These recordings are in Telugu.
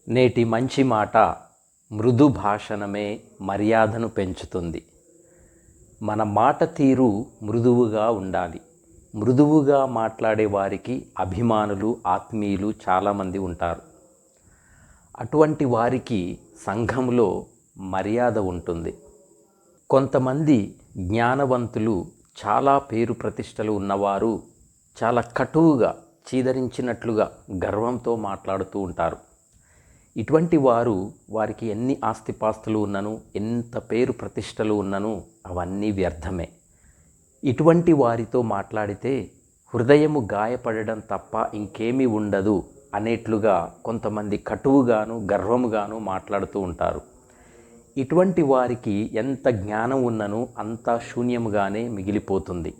నేటి మంచి మాట మృదు భాషణమే మర్యాదను పెంచుతుంది. మన మాట తీరు మృదువుగా ఉండాలి. మృదువుగా మాట్లాడే వారికి అభిమానులు, ఆత్మీయులు చాలామంది ఉంటారు. అటువంటి వారికి సంఘంలో మర్యాద ఉంటుంది. కొంతమంది జ్ఞానవంతులు, చాలా పేరు ప్రతిష్టలు ఉన్నవారు చాలా కటువుగా, చీదరించినట్లుగా గర్వంతో మాట్లాడుతూ ఉంటారు. ఇటువంటి వారు వారికి ఎన్ని ఆస్తిపాస్తులు ఉన్నను, ఎంత పేరు ప్రతిష్టలు ఉన్నను అవన్నీ వ్యర్థమే. ఇటువంటి వారితో మాట్లాడితే హృదయము గాయపడడం తప్ప ఇంకేమీ ఉండదు అనేట్లుగా కొంతమంది కటువుగాను, గర్వముగాను మాట్లాడుతూ ఉంటారు. ఇటువంటి వారికి ఎంత జ్ఞానం ఉన్నను అంతా శూన్యముగానే మిగిలిపోతుంది.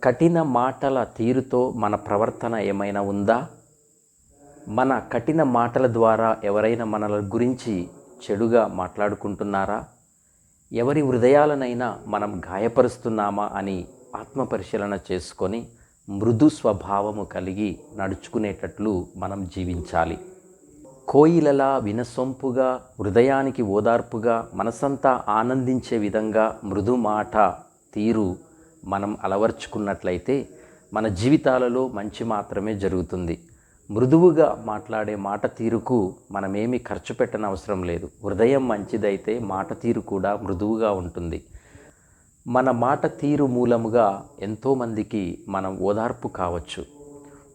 కఠిన మాటల తీరుతో మన ప్రవర్తన ఏమైనా ఉందా? మన కఠిన మాటల ద్వారా ఎవరైనా మనల గురించి చెడుగా మాట్లాడుకుంటున్నారా? ఎవరి హృదయాలనైనా మనం గాయపరుస్తున్నామా అని ఆత్మపరిశీలన చేసుకొని మృదు స్వభావము కలిగి నడుచుకునేటట్లు మనం జీవించాలి. కోయిలలా వినసొంపుగా, హృదయానికి ఓదార్పుగా, మనసంతా ఆనందించే విధంగా మృదు మాట తీరు మనం అలవర్చుకున్నట్లయితే మన జీవితాలలో మంచి మాత్రమే జరుగుతుంది. మృదువుగా మాట్లాడే మాట తీరుకు మనమేమి ఖర్చు పెట్టనవసరం లేదు. హృదయం మంచిదైతే మాట తీరు కూడా మృదువుగా ఉంటుంది. మన మాట తీరు మూలముగా ఎంతోమందికి మనం ఓదార్పు కావచ్చు.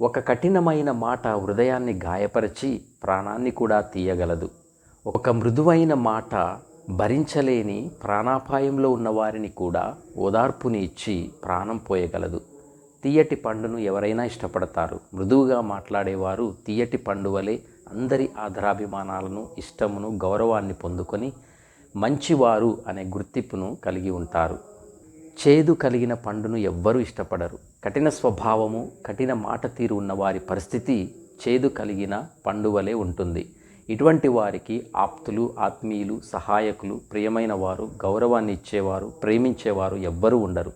ఒక కఠినమైన మాట హృదయాన్ని గాయపరిచి ప్రాణాన్ని కూడా తీయగలదు. ఒక మృదువైన మాట భరించలేని ప్రాణాపాయంలో ఉన్న వారిని కూడా ఓదార్పుని ఇచ్చి ప్రాణం పోయగలదు. తీయటి పండును ఎవరైనా ఇష్టపడతారు. మృదువుగా మాట్లాడేవారు తీయటి పండు వలె అందరి ఆదరాభిమానాలను, ఇష్టమును, గౌరవాన్ని పొందుకొని మంచివారు అనే గుర్తింపును కలిగి ఉంటారు. చేదు కలిగిన పండును ఎవ్వరూ ఇష్టపడరు. కఠిన స్వభావము, కఠిన మాట తీరు ఉన్నవారి పరిస్థితి చేదు కలిగిన పండు వలె ఉంటుంది. ఇటువంటి వారికి ఆప్తులు, ఆత్మీయులు, సహాయకులు, ప్రియమైన వారు, గౌరవాన్ని ఇచ్చేవారు, ప్రేమించేవారు ఎవ్వరూ ఉండరు.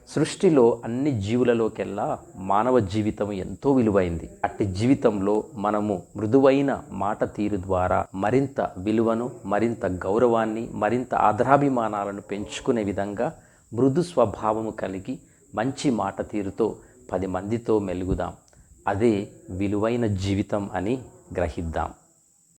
సృష్టిలో అన్ని జీవులలోకెల్లా మానవ జీవితం ఎంతో విలువైంది. అట్టి జీవితంలో మనము మృదువైన మాట తీరు ద్వారా మరింత విలువను, మరింత గౌరవాన్ని, మరింత ఆదరాభిమానాలను పెంచుకునే విధంగా మృదు స్వభావము కలిగి మంచి మాట తీరుతో 10 మందితో మెలుగుదాం. అదే విలువైన జీవితం అని గ్రహిద్దాం.